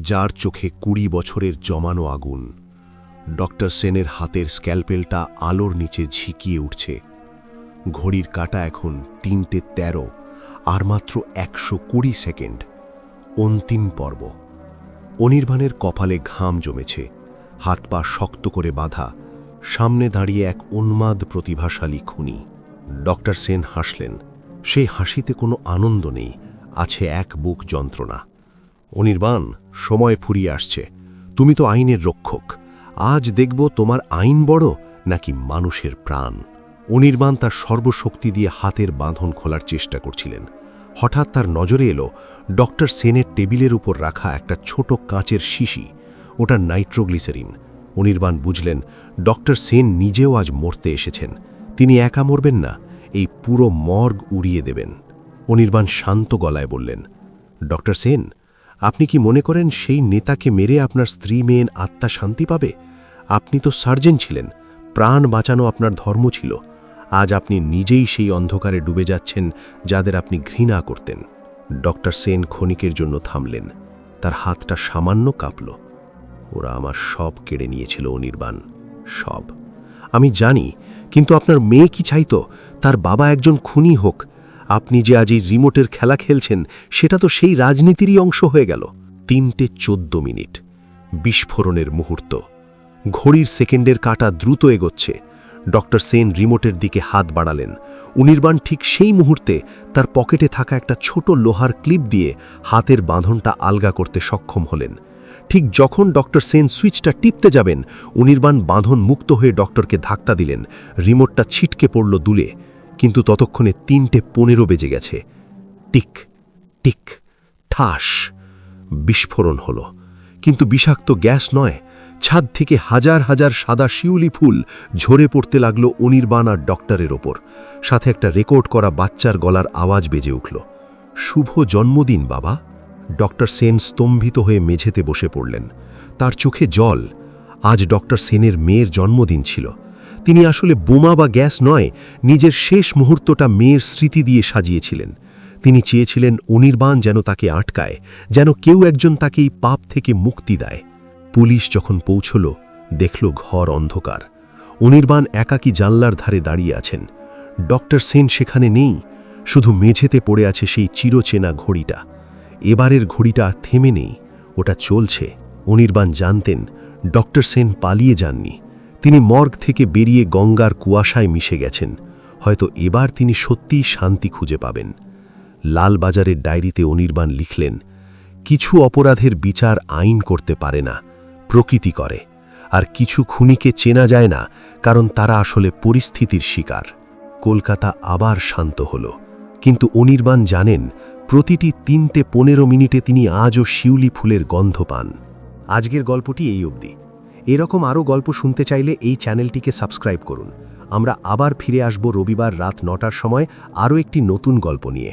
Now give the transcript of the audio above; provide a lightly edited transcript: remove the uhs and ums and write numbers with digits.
যার চোখে ২০ বছরের জমানো আগুন। ডক্টর সেনের হাতের স্ক্যালপেলটা আলোর নিচে ঝিকিয়ে উঠছে। ঘড়ির কাঁটা এখন ৩:১৩, আর মাত্র ১২০ সেকেন্ড। অন্তিম পর্ব। অনির্বাণের কপালে ঘাম জমেছে, হাত পা শক্ত করে বাঁধা, সামনে দাঁড়িয়ে এক উন্মাদ প্রতিভাশালী খুনি। ডক্টর সেন হাসলেন। সেই হাসিতে কোনো আনন্দ নেই, আছে এক বুক যন্ত্রণা। অনির্বাণ, সময় ফুরিয়ে আসছে। তুমি তো আইনের রক্ষক। আজ দেখব তোমার আইন বড় নাকি মানুষের প্রাণ। অনির্বাণ তার সর্বশক্তি দিয়ে হাতের বাঁধন খোলার চেষ্টা করছিলেন। হঠাৎ তার নজরে এলো ডক্টর সেনের টেবিলের উপর রাখা একটা ছোট কাঁচের শিশি। ওটা নাইট্রোগ্লিসারিন। অনির্বাণ বুঝলেন ডক্টর সেন নিজেও আজ মরতে এসেছেন। তিনি একা মরবেন না, এই পুরো মর্গ উড়িয়ে দেবেন। অনির্বাণ শান্ত গলায় বললেন, ডক্টর সেন, আপনি কি মনে করেন সেই নেতাকে মেরে আপনার স্ত্রী মেয়ের আত্মা শান্তি পাবে? আপনি তো সার্জন ছিলেন, প্রাণ বাঁচানো আপনার ধর্ম ছিল। আজ আপনি নিজেই সেই অন্ধকারে ডুবে যাচ্ছেন যাদের আপনি ঘৃণা করতেন। ডক্টর সেন ক্ষণিকের জন্য থামলেন। তার হাতটা সামান্য কাঁপল। ওরা আমার সব কেড়ে নিয়েছিল অনির্বাণ, সব। আমি জানি, কিন্তু আপনার মেয়ে কি চাইতো? তার বাবা একজন খুনি হোক। আপনি যে আজ এই রিমোটের খেলা খেলছেন, সেটা তো সেই রাজনীতিরই অংশ হয়ে গেল। ৩:১৪। বিস্ফোরণের মুহূর্ত। ঘড়ির সেকেন্ডের কাঁটা দ্রুত এগোচ্ছে। ডক্টর সেন রিমোটের দিকে হাত বাড়ালেন। অনির্বাণ ঠিক সেই মুহূর্তে তার পকেটে থাকা একটা ছোট লোহার ক্লিপ দিয়ে হাতের বাঁধনটা আলগা করতে সক্ষম হলেন। ঠিক যখন ডক্টর সেন সুইচটা টিপতে যাবেন, অনির্বাণ বাঁধন মুক্ত হয়ে ডক্টরকে ধাক্কা দিলেন। রিমোটটা ছিটকে পড়ল দূরে। কিন্তু ততক্ষণে ৩:১৫ বেজে গেছে। টিক টিক ঠাস। বিস্ফোরণ হল, কিন্তু বিষাক্ত গ্যাস নয়। ছাদ থেকে হাজার হাজার সাদা শিউলি ফুল ঝরে পড়তে লাগলো অনির্বাণ আর ডক্টরের ওপর। সাথে একটা রেকর্ড করা বাচ্চার গলার আওয়াজ বেজে উঠল, শুভ জন্মদিন বাবা। ডক্টর সেন স্তম্ভিত হয়ে মেঝেতে বসে পড়লেন। তার চোখে জল। আজ ডক্টর সেনের মেয়ের জন্মদিন ছিল। তিনি আসলে বোমা বা গ্যাস নয়, নিজের শেষ মুহূর্তটা মেয়ের স্মৃতি দিয়ে সাজিয়েছিলেন। তিনি চেয়েছিলেন অনির্বাণ যেন তাকে আটকায়, যেন কেউ একজন তাকে এই পাপ থেকে মুক্তি দেয়। পুলিশ যখন পৌঁছল, দেখল ঘর অন্ধকার। অনির্বাণ একাকী জানলার ধারে দাঁড়িয়ে আছেন। ডক্টর সেন সেখানে নেই, শুধু মেঝেতে পড়ে আছে সেই চিরচেনা ঘড়িটা। এবারের ঘড়িটা থেমে নেই, ওটা চলছে। অনির্বাণ জানতেন ডক্টর সেন পালিয়ে যাননি। তিনি মর্গ থেকে বেরিয়ে গঙ্গার কুয়াশায় মিশে গেছেন। হয়তো এবার তিনি সত্যিই শান্তি খুঁজে পাবেন। লালবাজারের ডায়েরিতে অনির্বাণ লিখলেন, কিছু অপরাধের বিচার আইন করতে পারে না, প্রকৃতি করে। আর কিছু খুনিকে চেনা যায় না, কারণ তারা আসলে পরিস্থিতির শিকার। কলকাতা আবার শান্ত হল, কিন্তু অনির্বাণ জানেন প্রতিটি ৩:১৫ তিনি আজও শিউলি ফুলের গন্ধ পান। আজকের গল্পটি এই অবধি। এরকম আরও গল্প শুনতে চাইলে এই চ্যানেলটিকে সাবস্ক্রাইব করুন। আমরা আবার ফিরে আসব রবিবার রাত ৯টার সময় আরও একটি নতুন গল্প নিয়ে।